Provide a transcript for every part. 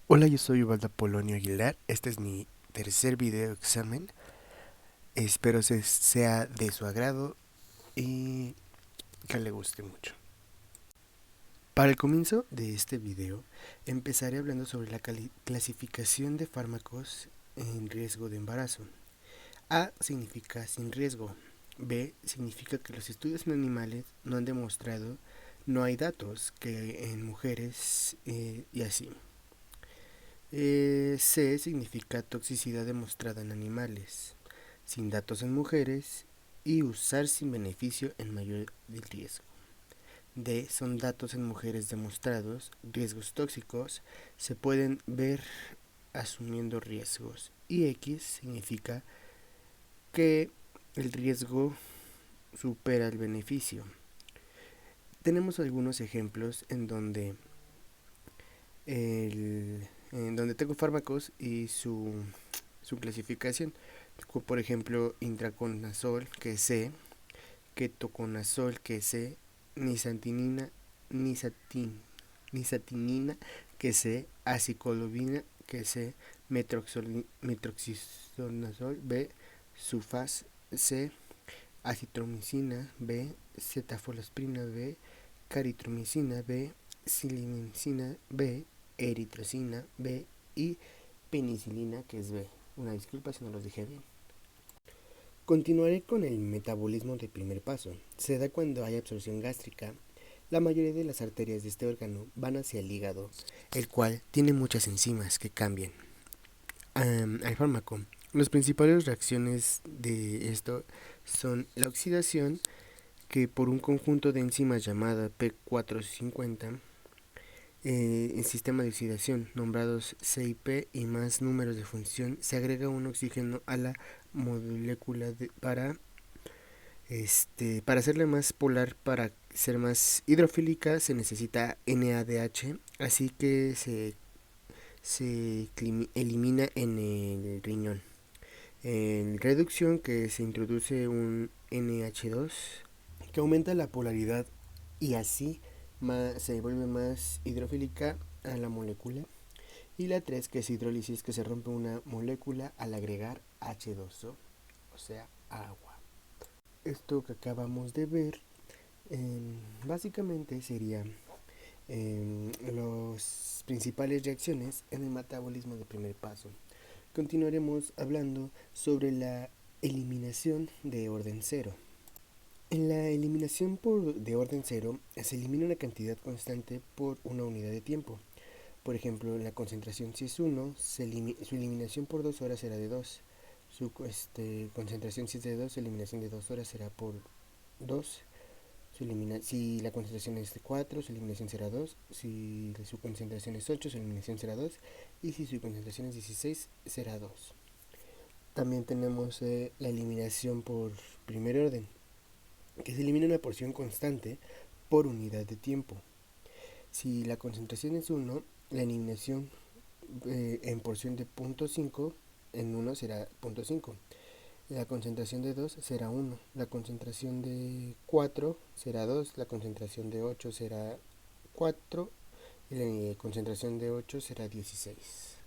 Hola, yo soy Ubaldo Polonio Aguilar. Este es mi tercer video examen. Espero sea de su agrado y que le guste mucho. Para el comienzo de este video, empezaré hablando sobre la clasificación de fármacos en riesgo de embarazo. A significa sin riesgo. B significa que los estudios en animales no han demostrado, no hay datos que en mujeres y así. C significa toxicidad demostrada en animales, sin datos en mujeres y usar sin beneficio en mayor del riesgo. D son datos en mujeres demostrados, riesgos tóxicos, se pueden ver asumiendo riesgos. Y X significa que el riesgo supera el beneficio. Tenemos algunos ejemplos en donde tengo fármacos y su clasificación. Por ejemplo, intraconazol, que es C, ketoconazol, que es C, nisatinina, nisatinina, que es C, acicolobina, que es C, metroxidazol, B, sulfas, C, acitromicina, B, cetafosfina, B, caritromicina, B, silimicina, B, eritrocina, B y penicilina, que es B. Una disculpa si no los dije bien. Continuaré con el metabolismo del primer paso. Se da cuando hay absorción gástrica. La mayoría de las arterias de este órgano van hacia el hígado, el cual tiene muchas enzimas que cambian al fármaco. Las principales reacciones de esto son la oxidación, que por un conjunto de enzimas llamada P450, en sistema de oxidación, nombrados CIP y más números de función, se agrega un oxígeno a la molécula para hacerla más polar, para ser más hidrofílica, se necesita NADH, así que se elimina en el riñón. En reducción, que se introduce un NH2 que aumenta la polaridad y así se vuelve más hidrofílica a la molécula. Y la 3, que es hidrólisis, que se rompe una molécula al agregar H2O, o sea, agua. Esto que acabamos de ver básicamente sería las principales reacciones en el metabolismo de primer paso. Continuaremos hablando sobre la eliminación de orden cero. En la eliminación de orden cero se elimina una cantidad constante por una unidad de tiempo. Por ejemplo, en la concentración si es 1, su eliminación por 2 horas será de 2. Su concentración si es de 2, su eliminación de 2 horas será por 2. Si la concentración es de 4, su eliminación será 2. Si su concentración es 8, su eliminación será 2. Y si su concentración es 16, será 2. También tenemos la eliminación por primer orden, que se elimina una porción constante por unidad de tiempo. Si la concentración es 1, la eliminación en porción de 0.5 en 1 será 0.5. La concentración de 2 será 1. La concentración de 4 será 2. La concentración de 8 será 4. Y la concentración de 8 será 16.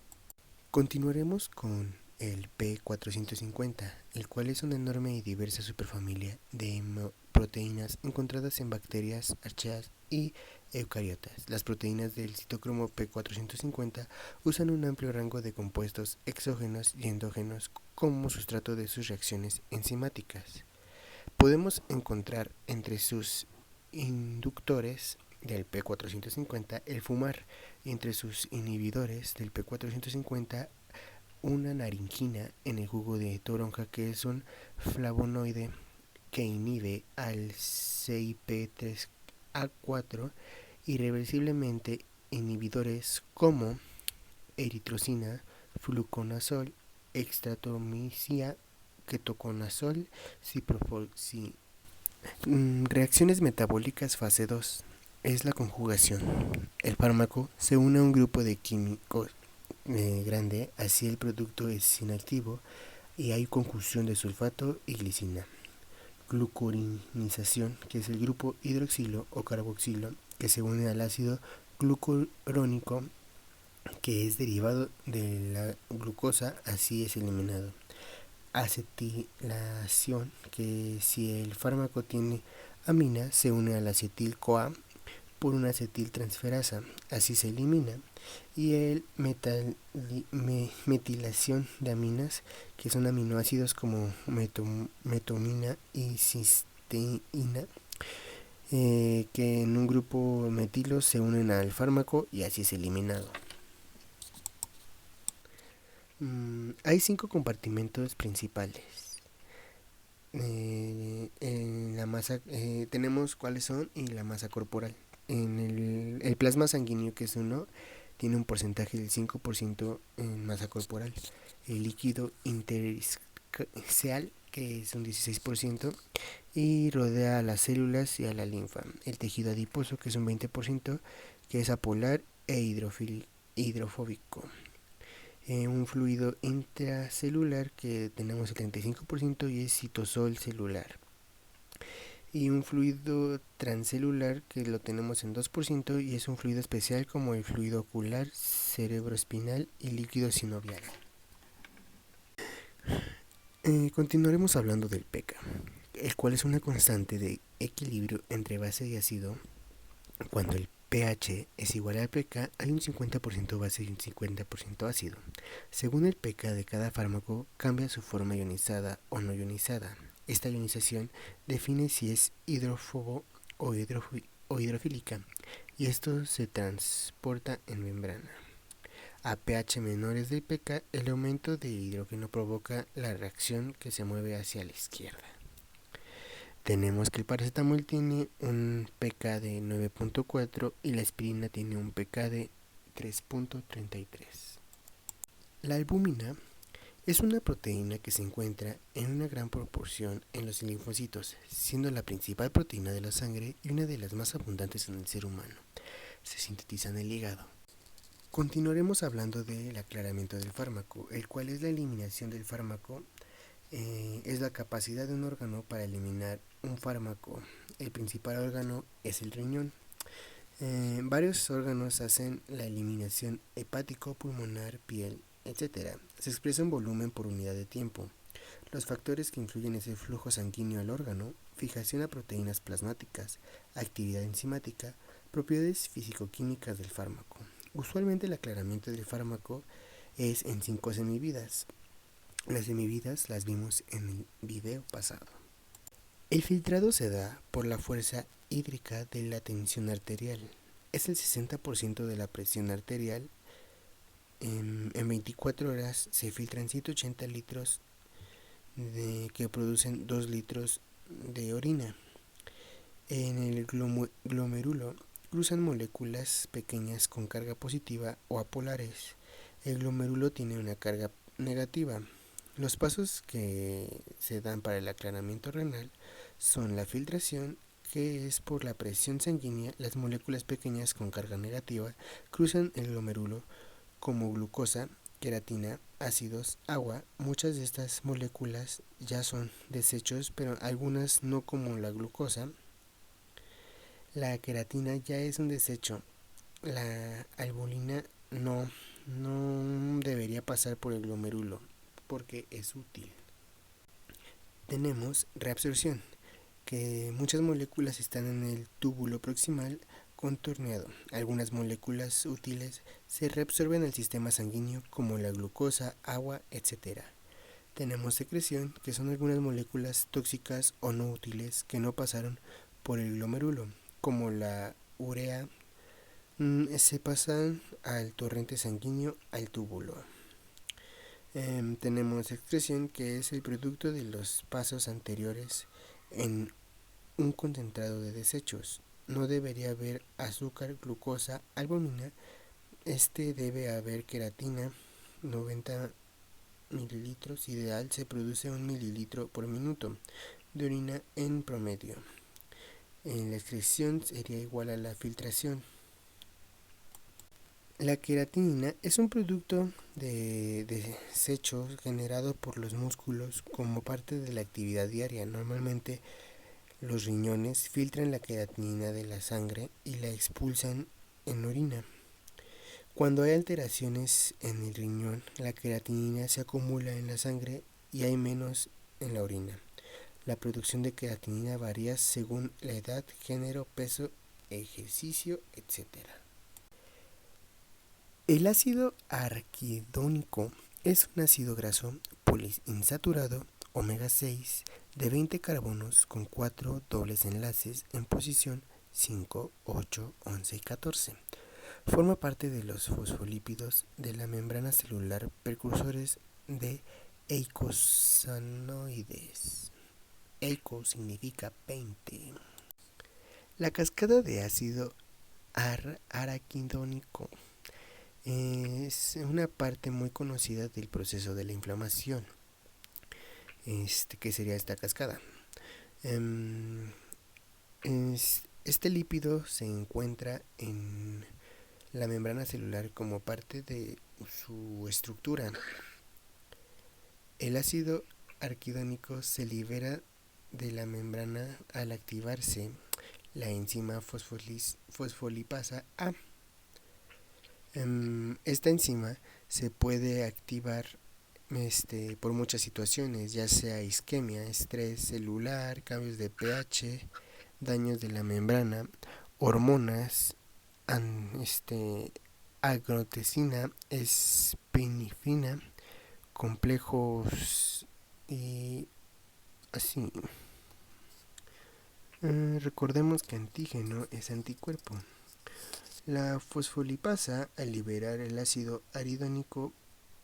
Continuaremos con el P450, el cual es una enorme y diversa superfamilia de proteínas encontradas en bacterias, archaeas y eucariotas. Las proteínas del citocromo P450 usan un amplio rango de compuestos exógenos y endógenos como sustrato de sus reacciones enzimáticas. Podemos encontrar entre sus inductores del P450 el fumar, y entre sus inhibidores del P450 una naringina en el jugo de toronja, que es un flavonoide que inhibe al CYP3A4 irreversiblemente. Inhibidores como eritrocina, fluconazol, extratomicina, ketoconazol, ciprofloxacin. Reacciones metabólicas fase 2 es la conjugación. El fármaco se une a un grupo de químicos grande, así el producto es inactivo y hay conjunción de sulfato y glicina. Glucurinización, que es el grupo hidroxilo o carboxilo que se une al ácido glucurónico, que es derivado de la glucosa, así es eliminado. Acetilación, que si el fármaco tiene amina, se une al acetil-CoA por una acetiltransferasa, así se elimina. Y el metilación de aminas, que son aminoácidos como metonina y cisteína, que en un grupo metilo se unen al fármaco y así es eliminado. Hay 5 compartimentos principales. En la masa tenemos cuáles son y la masa corporal. En el plasma sanguíneo, que es uno, tiene un porcentaje del 5% en masa corporal. El líquido intersticial, que es un 16%, y rodea a las células y a la linfa. El tejido adiposo, que es un 20%, que es apolar e hidrofóbico. Un fluido intracelular, que tenemos el 35% y es citosol celular. Y un fluido transcelular, que lo tenemos en 2% y es un fluido especial como el fluido ocular, cerebroespinal y líquido sinovial. Continuaremos hablando del pK, el cual es una constante de equilibrio entre base y ácido. Cuando el pH es igual al pK, hay un 50% base y un 50% ácido. Según el pK de cada fármaco, cambia su forma ionizada o no ionizada. Esta ionización define si es hidrófobo o hidrofílica, y esto se transporta en membrana. A pH menores del pK, el aumento de hidrógeno provoca la reacción que se mueve hacia la izquierda. Tenemos que el paracetamol tiene un pK de 9.4 y la aspirina tiene un pK de 3.33. La albúmina es una proteína que se encuentra en una gran proporción en los linfocitos, siendo la principal proteína de la sangre y una de las más abundantes en el ser humano. Se sintetiza en el hígado. Continuaremos hablando del aclaramiento del fármaco, el cual es la eliminación del fármaco. Es la capacidad de un órgano para eliminar un fármaco. El principal órgano es el riñón. Varios órganos hacen la eliminación: hepático, pulmonar, piel, etc. Se expresa en volumen por unidad de tiempo. Los factores que influyen es el flujo sanguíneo al órgano, fijación a proteínas plasmáticas, actividad enzimática, propiedades físico-químicas del fármaco. Usualmente el aclaramiento del fármaco es en 5 semividas. Las semividas las vimos en el video pasado. El filtrado se da por la fuerza hídrica de la tensión arterial. Es el 60% de la presión arterial. En 24 horas se filtran 180 litros que producen 2 litros de orina. En el glomérulo cruzan moléculas pequeñas con carga positiva o apolares. El glomérulo tiene una carga negativa. Los pasos que se dan para el aclaramiento renal son la filtración, que es por la presión sanguínea. Las moléculas pequeñas con carga negativa cruzan el glomérulo como glucosa, queratina, ácidos, agua. Muchas de estas moléculas ya son desechos, pero algunas no, como la glucosa. La queratina ya es un desecho. La albúmina no debería pasar por el glomérulo porque es útil. Tenemos reabsorción, que muchas moléculas están en el túbulo proximal contorneado. Algunas moléculas útiles se reabsorben al sistema sanguíneo, como la glucosa, agua, etc. Tenemos secreción, que son algunas moléculas tóxicas o no útiles que no pasaron por el glomérulo, como la urea. Se pasan al torrente sanguíneo, al túbulo. Tenemos excreción, que es el producto de los pasos anteriores en un concentrado de desechos. No debería haber azúcar, glucosa, albúmina. Debe haber queratina, 90 mililitros. Ideal, se produce 1 mililitro por minuto de orina en promedio. La excreción sería igual a la filtración. La queratina es un producto de desechos generado por los músculos como parte de la actividad diaria. Normalmente los riñones filtran la queratina de la sangre y la expulsan en orina. Cuando hay alteraciones en el riñón, la creatinina se acumula en la sangre y hay menos en la orina. La producción de creatinina varía según la edad, género, peso, ejercicio, etc. El ácido arquidónico es un ácido graso poliinsaturado omega 6 de 20 carbonos con 4 dobles enlaces en posición 5, 8, 11 y 14. Forma parte de los fosfolípidos de la membrana celular, precursores de eicosanoides. Eico significa 20. La cascada de ácido araquidónico es una parte muy conocida del proceso de la inflamación. ¿Qué sería esta cascada? Este lípido se encuentra en la membrana celular como parte de su estructura. El ácido arquidónico se libera de la membrana al activarse la enzima fosfolipasa A. Esta enzima se puede activar por muchas situaciones, ya sea isquemia, estrés celular, cambios de pH, daños de la membrana, hormonas, agrotesina, espinifina, complejos y así. Recordemos que antígeno es anticuerpo. La fosfolipasa, al liberar el ácido aridónico,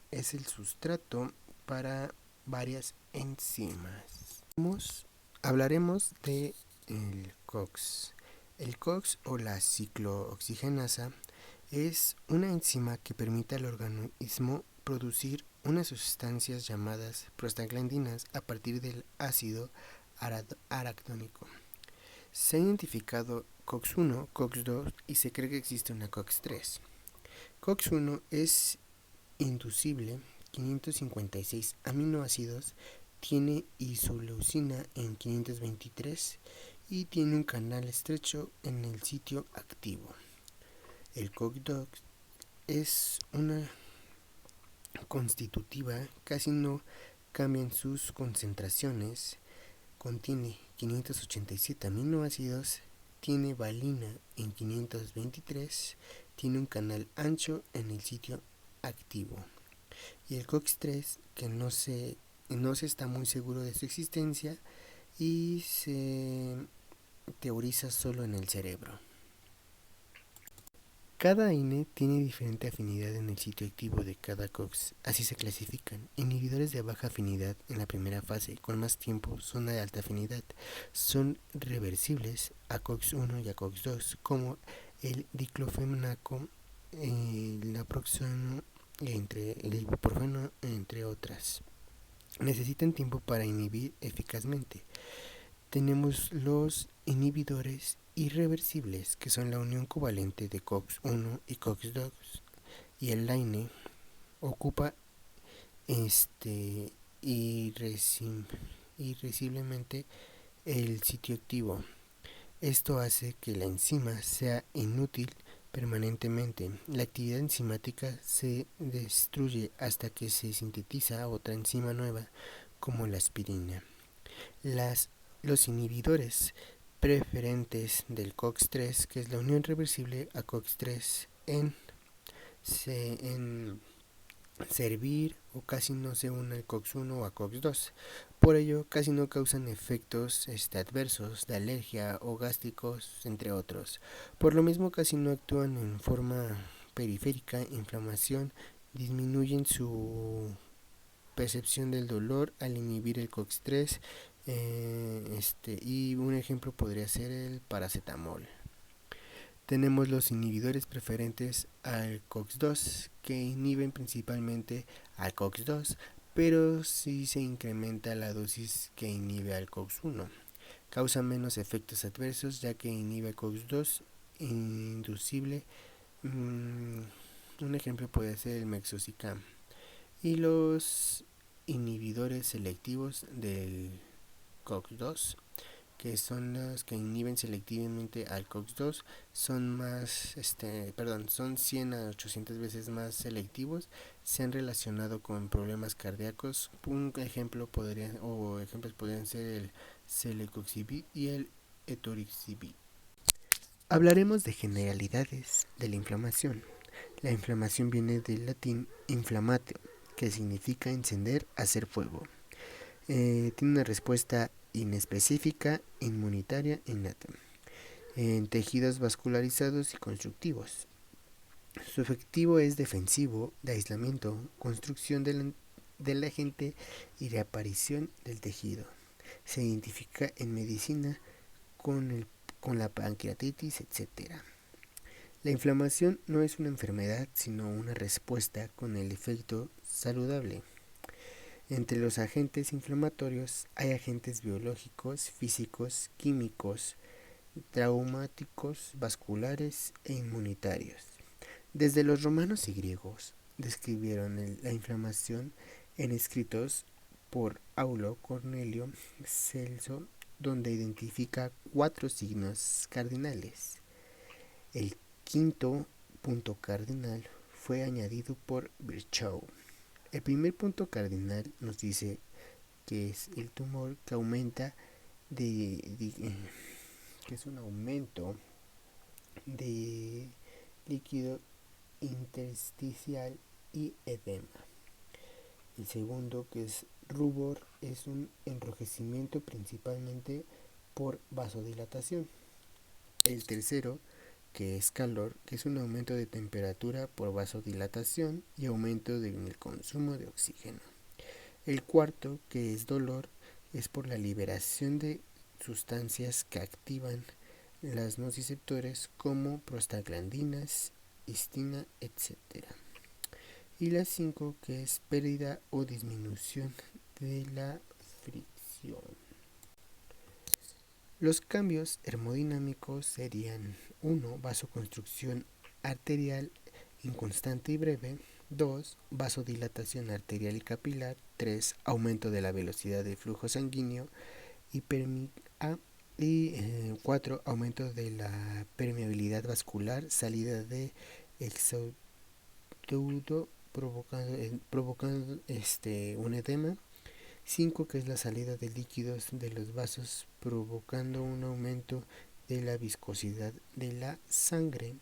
es el sustrato para varias enzimas. Hablaremos de el COX. El COX o la ciclooxigenasa es una enzima que permite al organismo producir unas sustancias llamadas prostaglandinas a partir del ácido aractónico. Se ha identificado COX-1, COX-2 y se cree que existe una COX-3. COX-1 es inducible, 556 aminoácidos, tiene isoleucina en 523 y tiene un canal estrecho en el sitio activo. El COX-2 es una constitutiva, casi no cambian sus concentraciones, contiene 587 aminoácidos, tiene valina en 523, tiene un canal ancho en el sitio activo. Y el COX-3, que no se está muy seguro de su existencia y se teoriza solo en el cerebro. Cada INE tiene diferente afinidad en el sitio activo de cada COX, así se clasifican. Inhibidores de baja afinidad en la primera fase, con más tiempo son de alta afinidad, son reversibles a COX-1 y a COX-2, como el diclofenaco, el naproxeno, el ibuprofeno, entre otras. Necesitan tiempo para inhibir eficazmente. Tenemos los inhibidores irreversibles, que son la unión covalente de COX-1 y COX-2, y el LAINE ocupa irreversiblemente el sitio activo. Esto hace que la enzima sea inútil permanentemente. La actividad enzimática se destruye hasta que se sintetiza otra enzima nueva, como la aspirina. Los inhibidores preferentes del COX-3, que es la unión reversible a COX-3 en servir o casi no se une al COX-1 o a COX-2. Por ello, casi no causan efectos adversos de alergia o gástricos, entre otros. Por lo mismo, casi no actúan en forma periférica, inflamación, disminuyen su percepción del dolor al inhibir el COX-3, y un ejemplo podría ser el paracetamol. Tenemos los inhibidores preferentes al COX-2, que inhiben principalmente al COX-2, pero sí se incrementa la dosis que inhibe al COX-1. Causa menos efectos adversos ya que inhibe al COX-2 inducible. Un ejemplo puede ser el Meloxicam. Y los inhibidores selectivos del COX-2, que son los que inhiben selectivamente al COX-2, son 100 a 800 veces más selectivos, se han relacionado con problemas cardíacos. Ejemplos podrían ser el celecoxib y el etorixib. Hablaremos de generalidades de la inflamación. La inflamación viene del latín inflamatio, que significa encender, hacer fuego. Tiene una respuesta inespecífica, inmunitaria, innata, en tejidos vascularizados y constructivos. Su efectivo es defensivo, de aislamiento, construcción del agente y reaparición del tejido. Se identifica en medicina con la pancreatitis, etc. La inflamación no es una enfermedad, sino una respuesta con el efecto saludable. Entre los agentes inflamatorios hay agentes biológicos, físicos, químicos, traumáticos, vasculares e inmunitarios. Desde los romanos y griegos describieron la inflamación en escritos por Aulo Cornelio Celso, donde identifica 4 signos cardinales. El quinto punto cardinal fue añadido por Virchow. El primer punto cardinal nos dice que es el tumor que aumenta que es un aumento de líquido intersticial y edema. El segundo, que es rubor, es un enrojecimiento principalmente por vasodilatación. El tercero, que es calor, que es un aumento de temperatura por vasodilatación y aumento del consumo de oxígeno. El cuarto, que es dolor, es por la liberación de sustancias que activan las nociceptores como prostaglandinas, histina, etc. Y la 5, que es pérdida o disminución de la fricción. Los cambios termodinámicos serían: 1. Vasoconstricción arterial inconstante y breve. 2. Vasodilatación arterial y capilar. 3. Aumento de la velocidad del flujo sanguíneo hiperemia. Y 4. Aumento de la permeabilidad vascular, salida de exudado provocando un edema. 5, que es la salida de líquidos de los vasos provocando un aumento de la viscosidad de la sangre.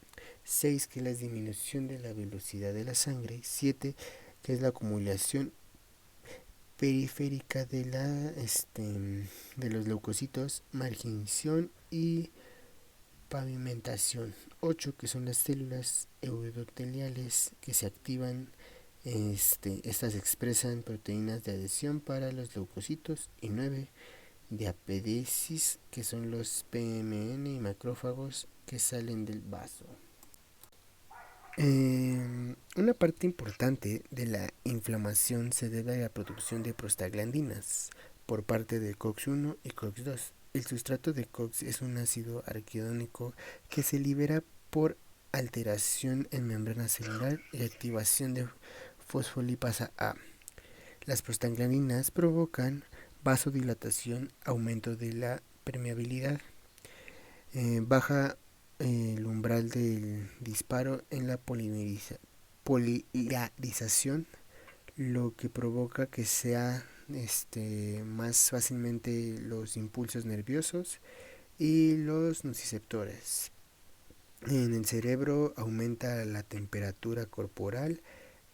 6, que es la disminución de la velocidad de la sangre. 7, que es la acumulación periférica de los leucocitos, marginación y pavimentación. 8, que son las células endoteliales que se activan. Estas expresan proteínas de adhesión para los leucocitos. Y 9, diapédesis, que son los PMN y macrófagos que salen del vaso. Una parte importante de la inflamación se debe a la producción de prostaglandinas por parte de COX-1 y COX-2. El sustrato de COX es un ácido araquidónico que se libera por alteración en membrana celular y activación de fosfolipasa A. Las prostaglandinas provocan vasodilatación, aumento de la permeabilidad, baja el umbral del disparo en la polarización, lo que provoca que sea más fácilmente los impulsos nerviosos y los nociceptores. En el cerebro aumenta la temperatura corporal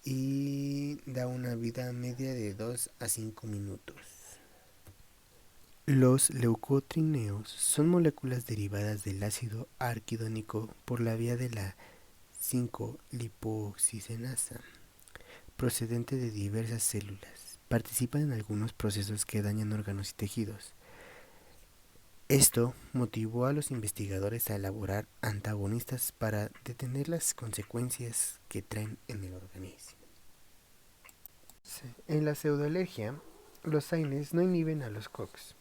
y da una vida media de 2 a 5 minutos. Los leucotrienos son moléculas derivadas del ácido araquidónico por la vía de la 5-lipoxigenasa, procedente de diversas células. Participan en algunos procesos que dañan órganos y tejidos. Esto motivó a los investigadores a elaborar antagonistas para detener las consecuencias que traen en el organismo. En la pseudoalergia, los AINES no inhiben a los COX.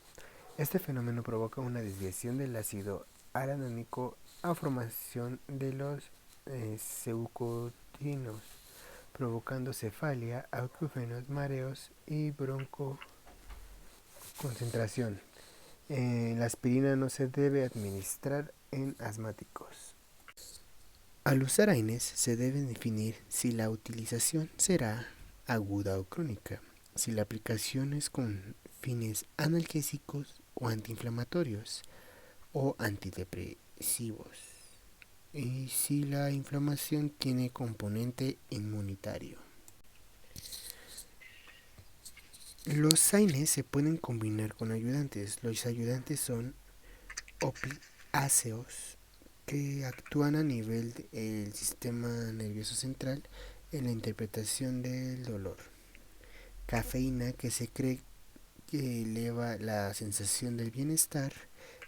Este fenómeno provoca una desviación del ácido araquidónico a formación de los leucotrienos, provocando cefalia, acúfenos, mareos y broncoconcentración. La aspirina no se debe administrar en asmáticos. Al usar AINES se debe definir si la utilización será aguda o crónica, si la aplicación es con fines analgésicos o antiinflamatorios o antidepresivos, y si la inflamación tiene componente inmunitario. Los AINES se pueden combinar con ayudantes. Los ayudantes son opiáceos que actúan a nivel del sistema nervioso central en la interpretación del dolor. Cafeína, que se cree que eleva la sensación del bienestar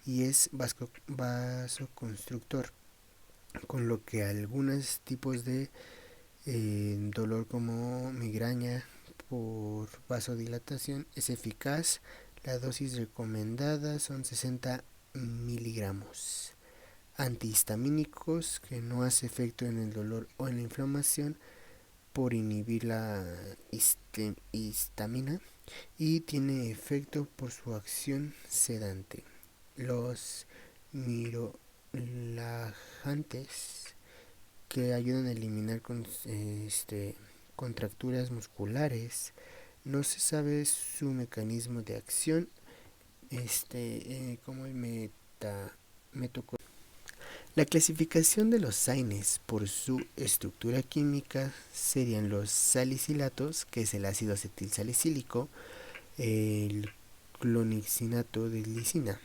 y es vasoconstructor, con lo que algunos tipos de dolor como migraña por vasodilatación es eficaz. La dosis recomendada son 60 miligramos. Antihistamínicos, que no hace efecto en el dolor o en la inflamación por inhibir la histamina y tiene efecto por su acción sedante. Los mirolaxantes, que ayudan a eliminar contracturas musculares. No se sabe su mecanismo de acción, como el metocor. La clasificación de los AINES por su estructura química serían los salicilatos, que es el ácido acetilsalicílico, el clonixinato de lisina,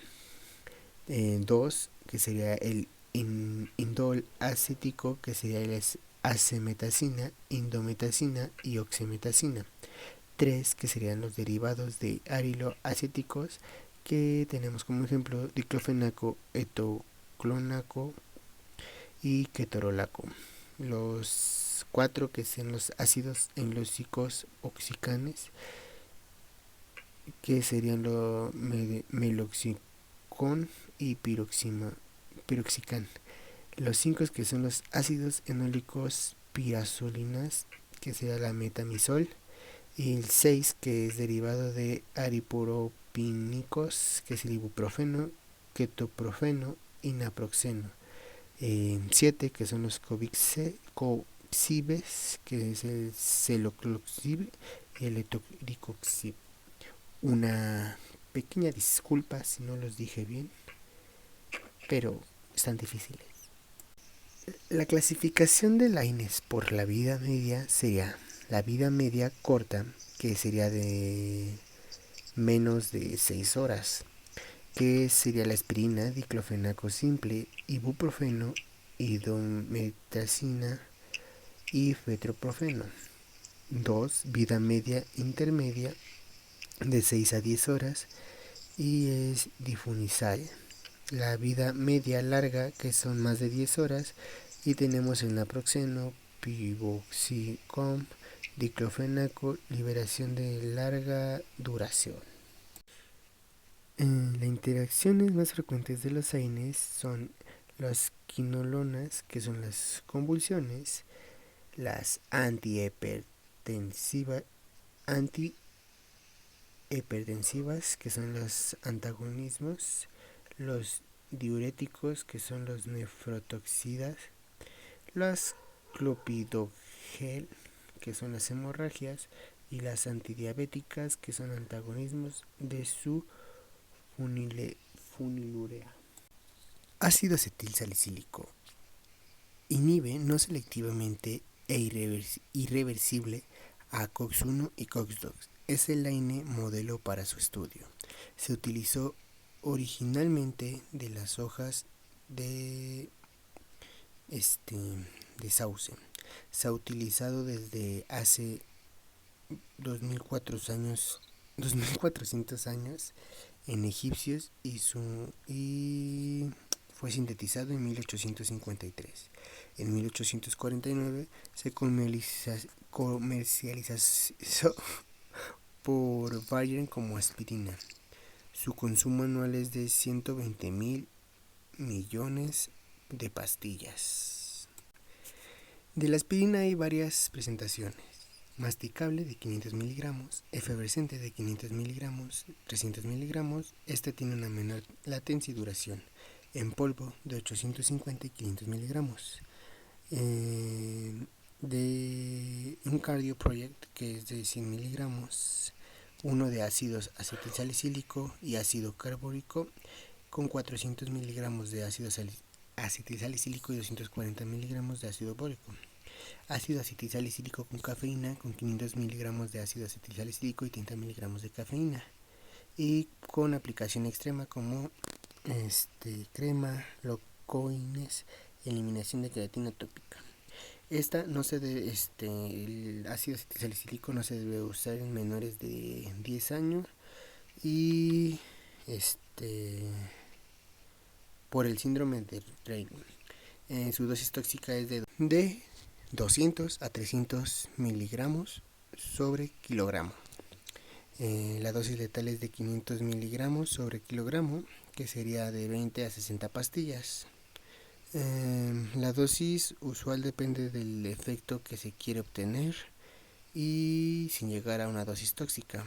2, que sería el indol acético, que sería el acemetacina, indometacina y oximetacina. 3, que serían los derivados de arilo acéticos, que tenemos como ejemplo diclofenaco, etoclonaco y ketorolaco. Los 4, que son los ácidos enlóxicos oxicanes, que serían los meloxicón y piroxicán. Los 5, que son los ácidos enólicos pirazolinas, que sería la metamisol. Y el 6, que es derivado de ariporopínicos, que es el ibuprofeno, ketoprofeno y naproxeno. 7, que son los cobixibes, que es el celocloxib y el etoricoxib. Una pequeña disculpa si no los dije bien, pero están difíciles. La clasificación de AINES por la vida media sería la vida media corta, que sería de menos de 6 horas, que sería la aspirina, diclofenaco simple, ibuprofeno, indometacina y fetroprofeno. 2, vida media intermedia, de 6 a 10 horas, y es difunisal. La vida media larga, que son más de 10 horas, y tenemos el naproxeno, piroxicam, diclofenaco, liberación de larga duración. Las interacciones más frecuentes de los AINES son las quinolonas, que son las convulsiones, las antihipertensivas, que son los antagonismos, los diuréticos, que son los nefrotoxidas, las clopidogel, que son las hemorragias, y las antidiabéticas, que son antagonismos de su funilurea. Ácido acetilsalicílico. Inhibe no selectivamente e irreversible a COX-1 y COX-2. Es el AINE modelo para su estudio. Se utilizó originalmente de las hojas de sauce. Se ha utilizado desde hace 2400 años en egipcios y fue sintetizado en 1853. En 1849 se comercializó por Bayer como aspirina. Su consumo anual es de 120.000 millones de pastillas. De la aspirina hay varias presentaciones. masticable de 500 miligramos, efervescente de 500 miligramos, 300 miligramos. Este tiene una menor latencia y duración. En polvo de 850 y 500 miligramos. De un Cardio Project que es de 100 miligramos, uno de ácidos acetilsalicílico y ácido carbórico con 400 miligramos de ácido acetilsalicílico y 240 miligramos de ácido bórico. Ácido acetilsalicílico con cafeína con 500 miligramos de ácido acetilsalicílico y 30 miligramos de cafeína. Y con aplicación extrema como crema, locoines, eliminación de creatina tópica. Esta no se debe, el ácido acetilsalicílico no se debe usar en menores de 10 años y por el síndrome de Raynaud. Su dosis tóxica es de 200 a 300 miligramos sobre kilogramo. La dosis letal es de 500 miligramos sobre kilogramo, que sería de 20 a 60 pastillas. La dosis usual depende del efecto que se quiere obtener y sin llegar a una dosis tóxica.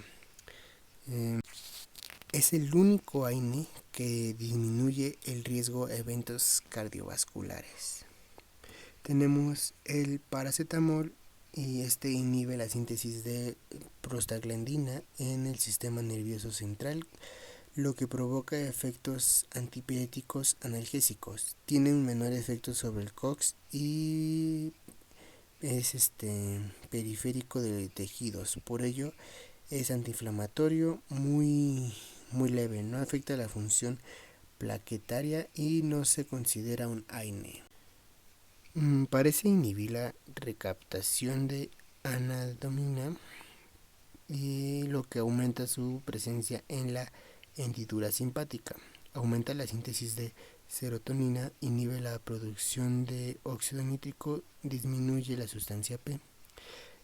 Es el único AINE que disminuye el riesgo a eventos cardiovasculares. Tenemos el paracetamol y este inhibe la síntesis de prostaglandina en el sistema nervioso central, lo que provoca efectos antipiréticos analgésicos. Tiene un menor efecto sobre el COX y es periférico de tejidos. Por ello es antiinflamatorio muy leve, no afecta la función plaquetaria y no se considera un AINE. Parece inhibir la recaptación de anandamina y lo que aumenta su presencia en la hendidura simpática. Aumenta la síntesis de serotonina, inhibe la producción de óxido nítrico, disminuye la sustancia P.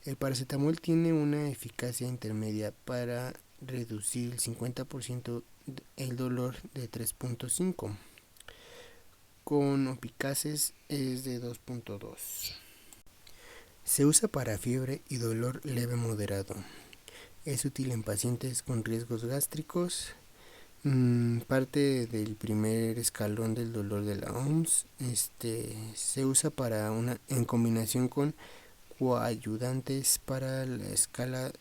El paracetamol tiene una eficacia intermedia para reducir el 50% el dolor de 3.5. Con opiáceos es de 2.2. Se usa para fiebre y dolor leve moderado. Es útil en pacientes con riesgos gástricos. Parte del primer escalón del dolor de la OMS. Se usa en combinación con coayudantes para la escala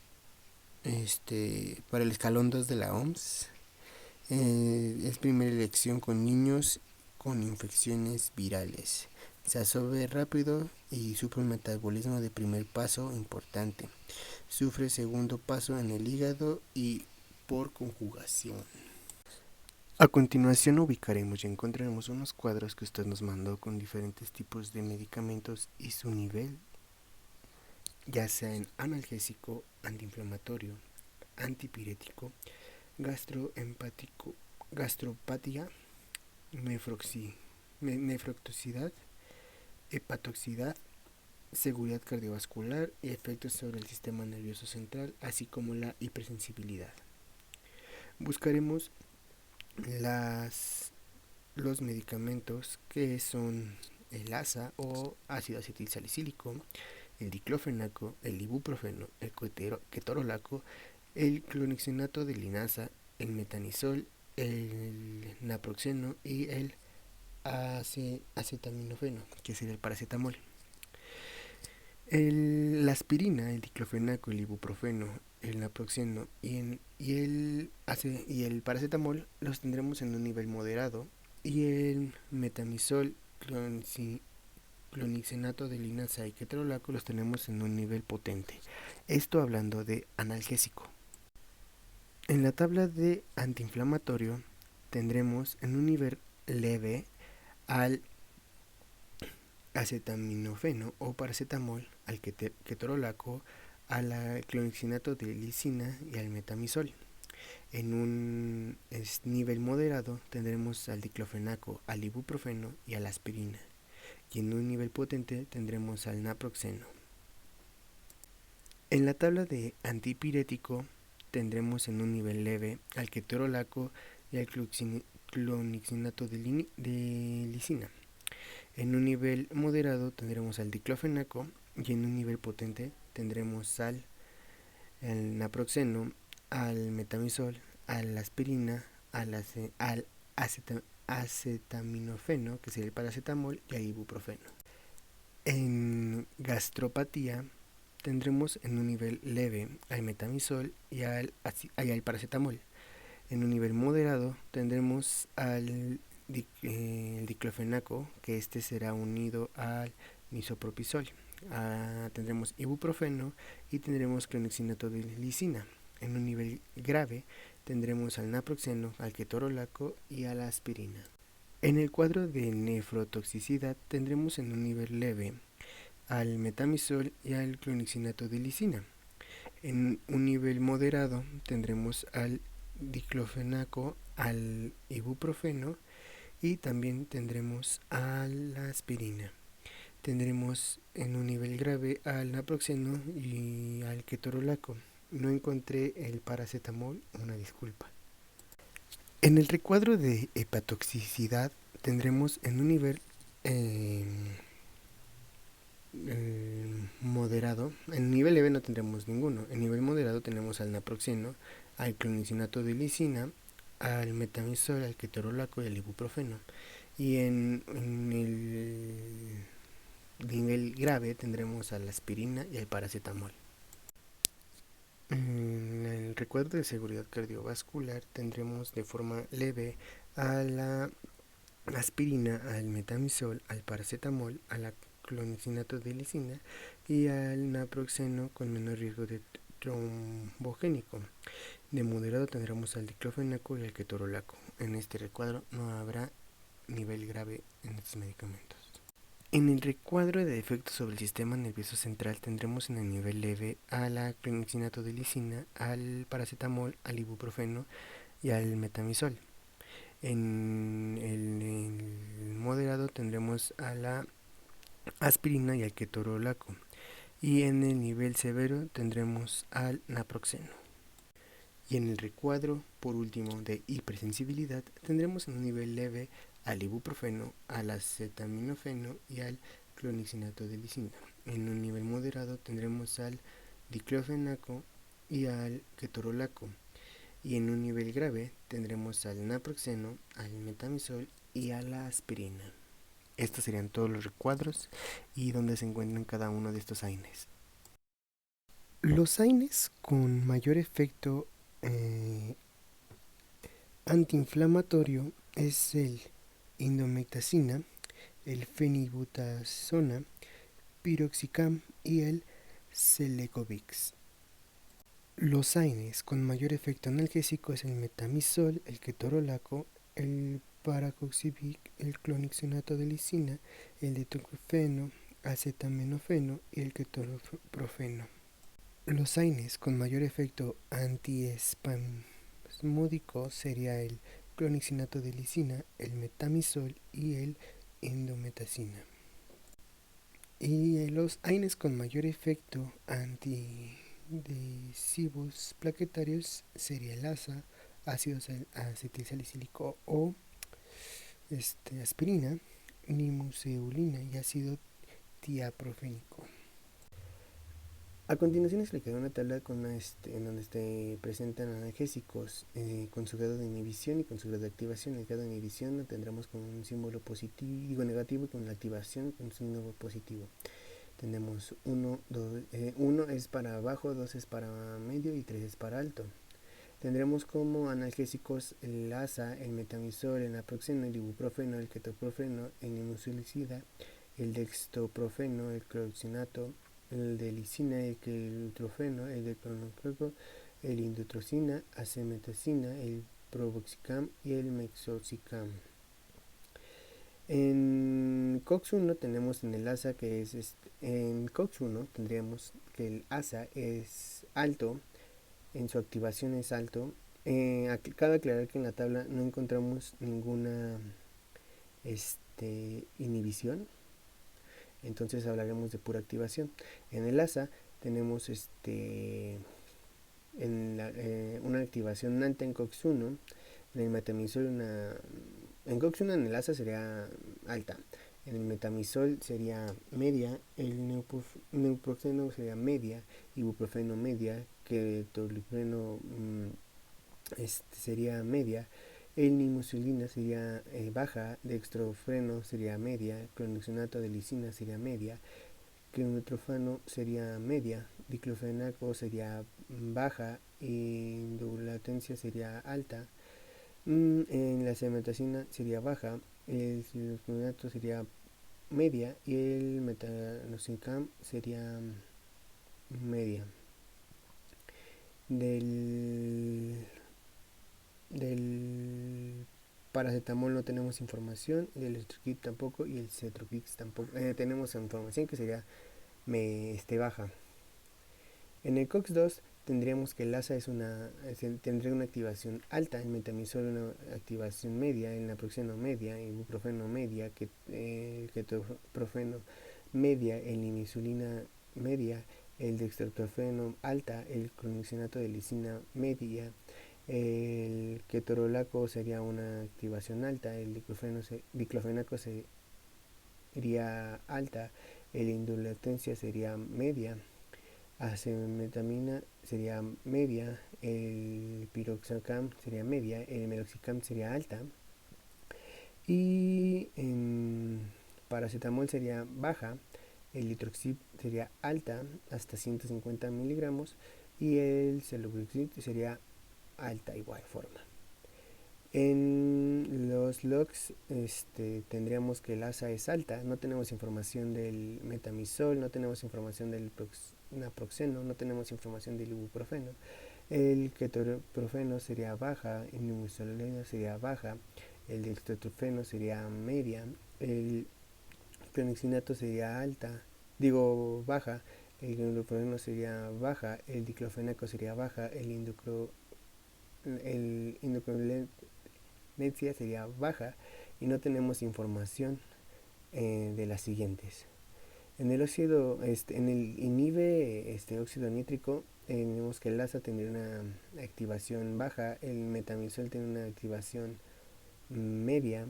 para el escalón 2 de la OMS. Es primera elección con niños con infecciones virales. Se absorbe rápido y sufre un metabolismo de primer paso importante. Sufre segundo paso en el hígado y por conjugación. A continuación ubicaremos y encontraremos unos cuadros que usted nos mandó con diferentes tipos de medicamentos y su nivel, ya sea en analgésico, antiinflamatorio, antipirético, gastroempático, gastropatía, nefrotoxicidad, hepatotoxicidad, seguridad cardiovascular y efectos sobre el sistema nervioso central, así como la hipersensibilidad. Buscaremos los medicamentos que son el ASA o ácido acetilsalicílico, el diclofenaco, el ibuprofeno, el ketorolaco, el clonixinato de linasa, el metanizol, el naproxeno y el acetaminofeno, que sería el paracetamol. La aspirina, el diclofenaco, el ibuprofeno, el naproxeno y el paracetamol los tendremos en un nivel moderado, y el metamizol, clonixinato de linasa y ketorolaco los tenemos en un nivel potente. Esto hablando de analgésico. En la tabla de antiinflamatorio tendremos en un nivel leve al acetaminofeno o paracetamol, al ketorolaco, al clonixinato de lisina y al metamizol. En un nivel moderado tendremos al diclofenaco, al ibuprofeno y a la aspirina. Y en un nivel potente tendremos al naproxeno. En la tabla de antipirético tendremos en un nivel leve al ketorolaco y al clonixinato de lisina. En un nivel moderado tendremos al diclofenaco y en un nivel potente tendremos al naproxeno, al metamizol, a la aspirina, al acetaminofeno, que sería el paracetamol, y al ibuprofeno. En gastropatía tendremos en un nivel leve al metamizol y al paracetamol. En un nivel moderado tendremos al el diclofenaco, que este será unido al misopropisol. Tendremos ibuprofeno y tendremos clonexinato de lisina. En un nivel grave tendremos al naproxeno, al ketorolaco y a la aspirina. En el cuadro de nefrotoxicidad tendremos en un nivel leve al metamizol y al clonexinato de lisina. En un nivel moderado tendremos al diclofenaco, al ibuprofeno y también tendremos a la aspirina. Tendremos en un nivel grave al naproxeno y al ketorolaco. No encontré el paracetamol, una disculpa. En el recuadro de hepatotoxicidad tendremos en un nivel moderado. En nivel leve no tendremos ninguno. En nivel moderado tenemos al naproxeno, al clonexinato de lisina, al metamizol, al ketorolaco y al ibuprofeno. Y en el nivel grave tendremos a la aspirina y al paracetamol. En el recuadro de seguridad cardiovascular tendremos de forma leve a la aspirina, al metamizol, al paracetamol, a la clonexinato de lisina y al naproxeno con menor riesgo de trombogénico. De moderado tendremos al diclofenaco y al ketorolaco. En este recuadro no habrá nivel grave en estos medicamentos. En el recuadro de efectos sobre el sistema nervioso central tendremos en el nivel leve a la clonexinato de lisina, al paracetamol, al ibuprofeno y al metamizol. En el moderado tendremos a la aspirina y al ketorolaco. Y en el nivel severo tendremos al naproxeno. Y en el recuadro, por último, de hipersensibilidad, tendremos en un nivel leve al ibuprofeno, al acetaminofeno y al clonexinato de lisina. En un nivel moderado tendremos al diclofenaco y al ketorolaco. Y en un nivel grave tendremos al naproxeno, al metamizol y a la aspirina. Estos serían todos los recuadros y donde se encuentran cada uno de estos AINES. Los AINES con mayor efecto antiinflamatorio es el indomethacina, el fenibutazona, piroxicam y el Celecoxib. Los AINES con mayor efecto analgésico es el metamizol, el ketorolaco, el paracoxib, el clonexinato de lisina, el diclofeno, acetaminofeno y el ketoprofeno. Los AINES con mayor efecto antiespasmódico sería el clonexinato de lisina, el metamizol y el indomethacina. Y los AINES con mayor efecto antiadhesivos plaquetarios sería el ASA, ácido acetilsalicílico o aspirina, nimuseulina y ácido tiaprofénico. A continuación explicaré una tabla en donde se presentan analgésicos con su grado de inhibición y con su grado de activación. El grado de inhibición lo tendremos con un símbolo positivo, negativo, y con la activación con un símbolo positivo. Tenemos 1 es para bajo, 2 es para medio y 3 es para alto. Tendremos como analgésicos el ASA, el metamizol, el naproxeno, el ibuprofeno, el ketoprofeno, el nimusulicida, el dextroprofeno, el cloroxinato, el de lisina, el ketorofeno, el de clonocloco, el indotrocina, acemetacina, el provoxicam y el mesoxicam. En COX-1 tenemos en el ASA que es en COX-1 tendríamos que el ASA es alto, en su activación es alto. Cabe aclarar que en la tabla no encontramos ninguna inhibición, entonces hablaremos de pura activación. En el ASA tenemos una activación alta en COX-1, en el metamizol en COX-1 en el ASA sería alta, En el metamizol sería media, el neuproxeno sería media, ibuprofeno media, ketorolifeno sería media, el nimusulina sería baja, dextrofeno sería media, clonexonato de lisina sería media, clontrofano sería media, diclofenaco sería baja y indulatencia sería alta. En la cemetacina sería baja, el siloclonato sería media y el metanocicam sería media. Del paracetamol no tenemos información, del Estrokit tampoco y el Cetrokix tampoco. Tenemos información que sería baja. En el COX-2 tendríamos que el ASA tendría una activación alta, en metamizol una activación media, en naproxeno media, ibuprofeno media, ketoprofeno media, el insulina media, el dextrofeno alta, el clonexinato de lisina media, el ketorolaco sería una activación alta, el diclofenaco sería alta, el indulatencia sería media, acemetamina sería media, el piroxicam sería media, el meloxicam sería alta y en paracetamol sería baja, el litroxib sería alta hasta 150 miligramos y el celebruxib sería alta igual forma. En los logs tendríamos que el ASA es alta, no tenemos información del metamizol, no tenemos información del naproxeno, no tenemos información del ibuprofeno. El ketoprofeno sería baja, el nimusolina sería baja, el dextrofeno sería media, el clonexinato sería baja, el ibuprofeno sería baja, el diclofenaco sería baja, el indocrolencia sería baja y no tenemos información de las siguientes. En el óxido, en el inhibe óxido nítrico, tenemos que el ASA tendría una activación baja, el metamizol tiene una activación media,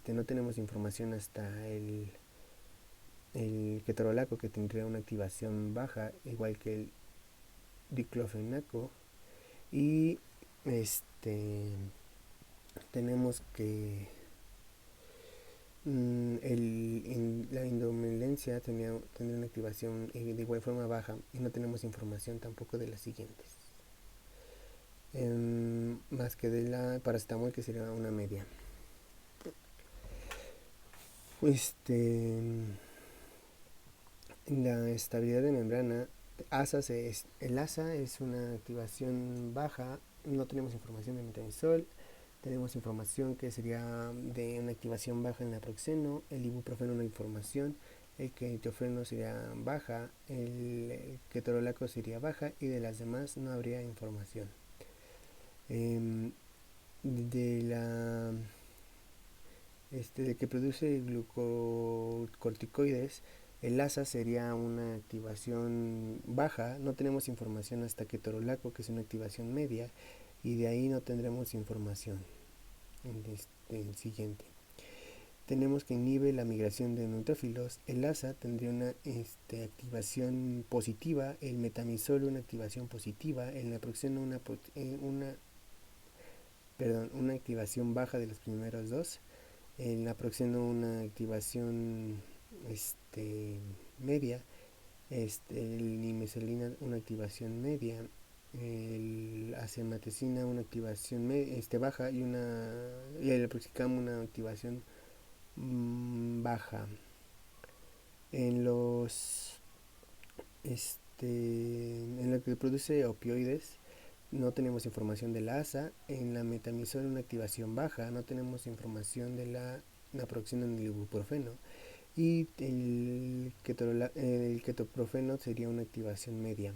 no tenemos información hasta el ketorolaco que tendría una activación baja, igual que el diclofenaco y tenemos que la indolencia tendría una activación de igual forma baja y no tenemos información tampoco de las siguientes, más que de la paracetamol que sería una media. La estabilidad de membrana, el ASA es una activación baja, no tenemos información de metamizol, tenemos información que sería de una activación baja en el naproxeno, el ibuprofeno no hay información, el ketoprofeno sería baja, el ketorolaco sería baja y de las demás no habría información. De que produce glucocorticoides, el ASA sería una activación baja, no tenemos información hasta ketorolaco, que es una activación media, y de ahí no tendremos información. El siguiente. Tenemos que inhibe la migración de neutrófilos. El ASA tendría una activación positiva, el metamizol una activación positiva, el naproxeno una activación baja de los primeros dos, el naproxeno una activación media, el nimesulina una activación media, el acematecina una activación baja y el proxicam una activación baja. En lo que produce opioides no tenemos información de la ASA, en la metamizol una activación baja, no tenemos información de la naproxeno ni el ibuprofeno, y el ketoprofeno sería una activación media.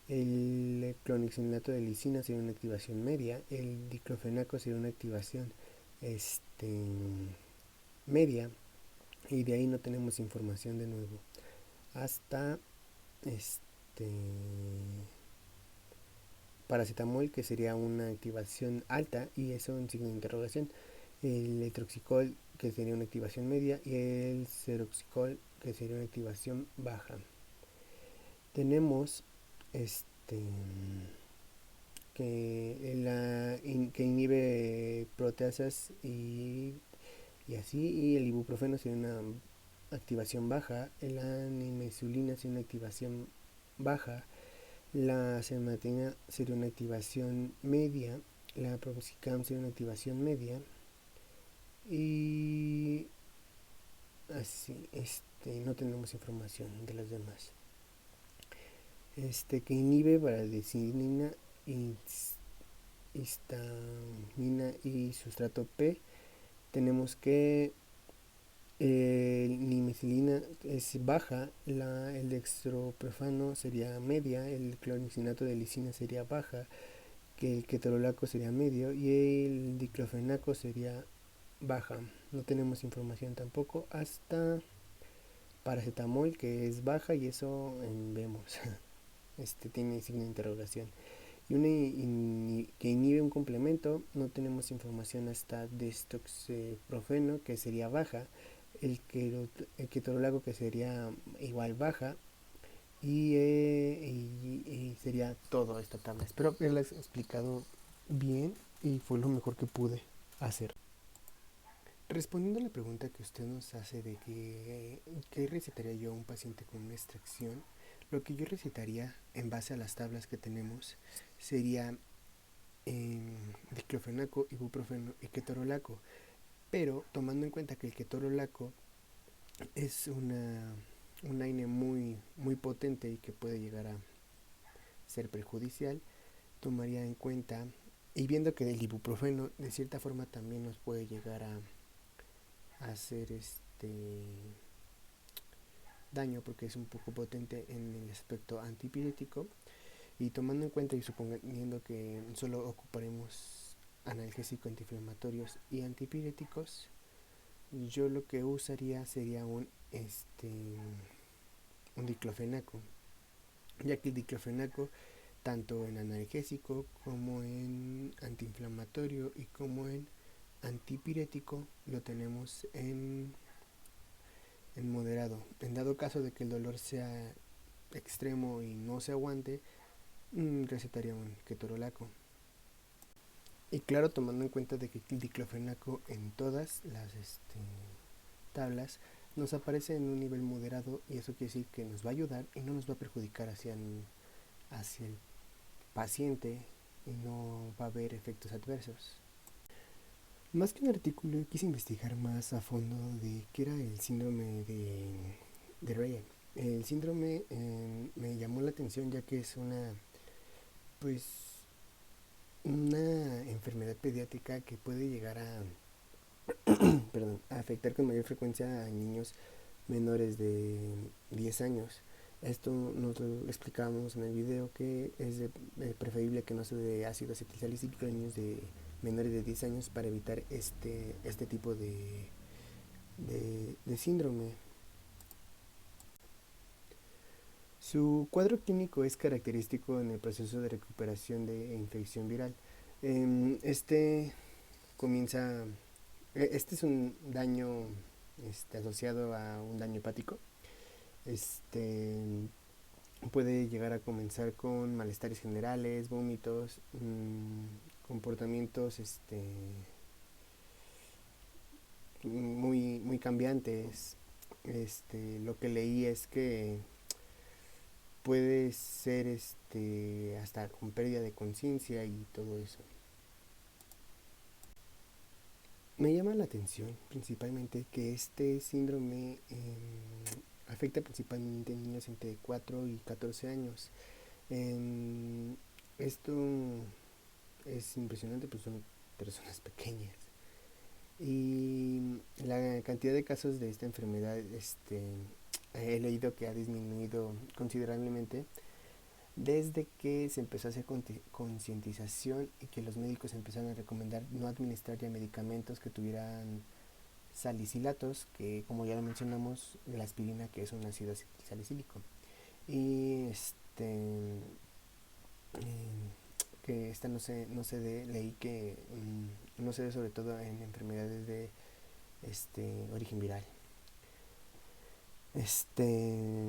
El clonexinato de lisina sería una activación media, el diclofenaco sería una activación media, y de ahí no tenemos información de nuevo hasta paracetamol, que sería una activación alta y eso en signo de interrogación. El letroxicol que sería una activación media, y el ceroxicol, que sería una activación baja. Tenemos que inhibe proteasas y así, y el ibuprofeno sería una activación baja, la nimesulina sería una activación baja, la sermatina sería una activación media, la proxicam sería una activación media, y así, no tenemos información de los demás. Que inhibe varadicina, histamina y sustrato P. Tenemos que nimecilina es baja, el dextroprofano sería media, el cloricinato de lisina sería baja, que el ketorolaco sería medio y el diclofenaco sería baja. No tenemos información tampoco hasta paracetamol, que es baja, y eso vemos tiene signo de interrogación. Y que inhibe un complemento, no tenemos información hasta destoxeprofeno, que sería baja, el ketorolaco, que sería igual baja, y sería todo esta tabla. Espero haberla explicado bien y fue lo mejor que pude hacer. Respondiendo a la pregunta que usted nos hace de qué recetaría yo a un paciente con una extracción, lo que yo recetaría en base a las tablas que tenemos sería diclofenaco, ibuprofeno y ketorolaco, pero tomando en cuenta que el ketorolaco es un AINE muy potente y que puede llegar a ser perjudicial, tomaría en cuenta, y viendo que el ibuprofeno de cierta forma también nos puede llegar a hacer daño porque es un poco potente en el aspecto antipirético, y tomando en cuenta y suponiendo que solo ocuparemos analgésicos, antiinflamatorios y antipiréticos, yo lo que usaría sería un diclofenaco, ya que el diclofenaco tanto en analgésico como en antiinflamatorio y como en antipirético lo tenemos en moderado. En dado caso de que el dolor sea extremo y no se aguante, recetaría un ketorolaco. Y claro, tomando en cuenta de que el diclofenaco en todas las tablas nos aparece en un nivel moderado, y eso quiere decir que nos va a ayudar y no nos va a perjudicar hacia el paciente, y no va a haber efectos adversos. Más que un artículo, quise investigar más a fondo de qué era el síndrome de Raynaud. El síndrome me llamó la atención, ya que es pues, una enfermedad pediátrica que puede llegar a afectar con mayor frecuencia a niños menores de 10 años. Esto nos lo explicábamos en el video, que es preferible que no se dé ácido acetilsalicílico en niños de menores de 10 años para evitar este tipo de síndrome. Su cuadro clínico es característico en el proceso de recuperación de infección viral. Este comienza, este es un daño asociado a un daño hepático. Puede llegar a comenzar con malestares generales, vómitos, comportamientos muy cambiantes. Lo que leí es que puede ser hasta con pérdida de conciencia y todo eso. Me llama la atención principalmente que este síndrome afecta principalmente a niños entre 4 y 14 años. Esto es impresionante, pues son personas pequeñas. Y la cantidad de casos de esta enfermedad he leído que ha disminuido considerablemente desde que se empezó a hacer concientización y que los médicos empezaron a recomendar no administrar ya medicamentos que tuvieran salicilatos, que como ya lo mencionamos, la aspirina, que es un ácido salicílico. Y que no se dé, leí que no se dé sobre todo en enfermedades origen viral. Este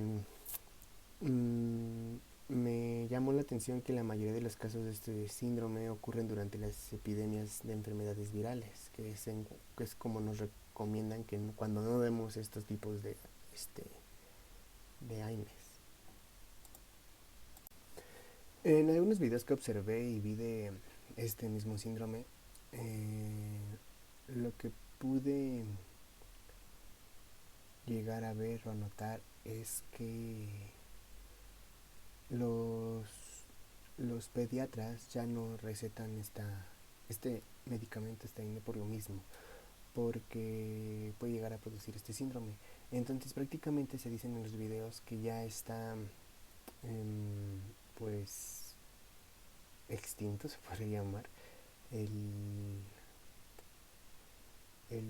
mm, Me llamó la atención que la mayoría de los casos de este síndrome ocurren durante las epidemias de enfermedades virales, que es como nos recomiendan que cuando no demos estos tipos este, de AINES. En algunos videos que observé y vi de este mismo síndrome, lo que pude llegar a ver o a notar es que los, los pediatras ya no recetan este medicamento, esta INE, por lo mismo, porque puede llegar a producir este síndrome. Entonces prácticamente se dicen en los videos que ya está pues extinto, se podría llamar, el, el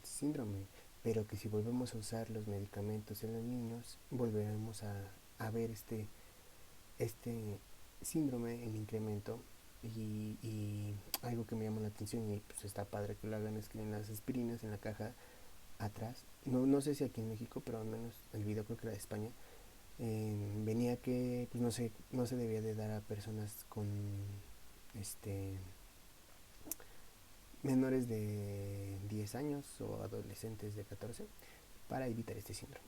síndrome, pero que si volvemos a usar los medicamentos en los niños, volveremos a ver este síndrome en incremento. Y algo que me llama la atención y pues está padre que lo hagan es que en las aspirinas en la caja atrás, no sé si aquí en México, pero al menos el video creo que era de España, venía que pues no se debía de dar a personas con este menores de 10 años o adolescentes de 14 para evitar este síndrome.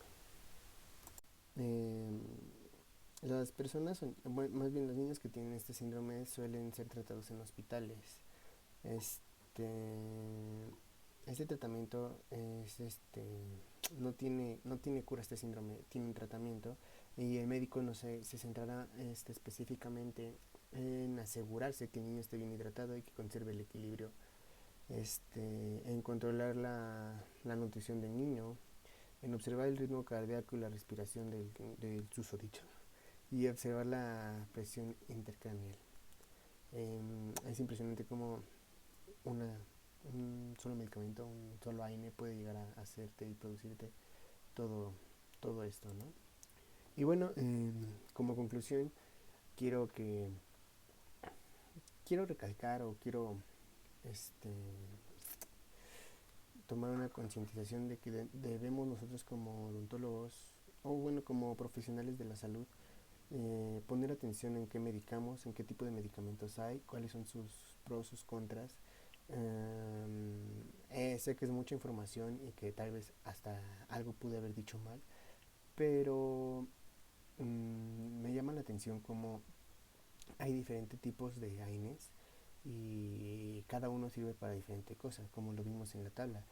Eh, las personas, más bien los niños que tienen este síndrome suelen ser tratados en hospitales. Este, este tratamiento no tiene cura este síndrome, tiene un tratamiento y el médico no se centrará específicamente en asegurarse que el niño esté bien hidratado y que conserve el equilibrio, en controlar la nutrición del niño, en observar el ritmo cardíaco y la respiración del susodicho y observar la presión intercraneal. Es impresionante cómo un solo medicamento, un solo AINE puede llegar a hacerte y producirte todo, todo esto, ¿no? Y bueno, como conclusión, quiero que quiero recalcar o quiero este, tomar una concientización de que debemos nosotros como odontólogos o bueno como profesionales de la salud poner atención en qué medicamos, en qué tipo de medicamentos hay, cuáles son sus pros, sus contras. Sé que es mucha información y que tal vez hasta algo pude haber dicho mal, pero me llama la atención cómo hay diferentes tipos de AINES y cada uno sirve para diferentes cosas, como lo vimos en la tabla.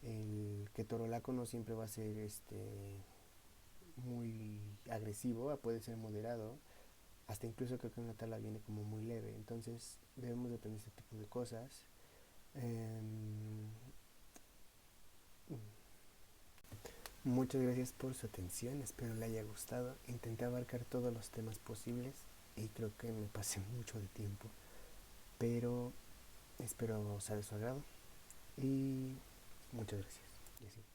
El ketorolaco no siempre va a ser muy agresivo, puede ser moderado, hasta incluso creo que en la tabla viene como muy leve, entonces debemos de aprender este tipo de cosas. Muchas gracias por su atención, espero le haya gustado. Intenté abarcar todos los temas posibles y creo que me pasé mucho de tiempo, pero espero sea de su agrado y muchas gracias. Y así.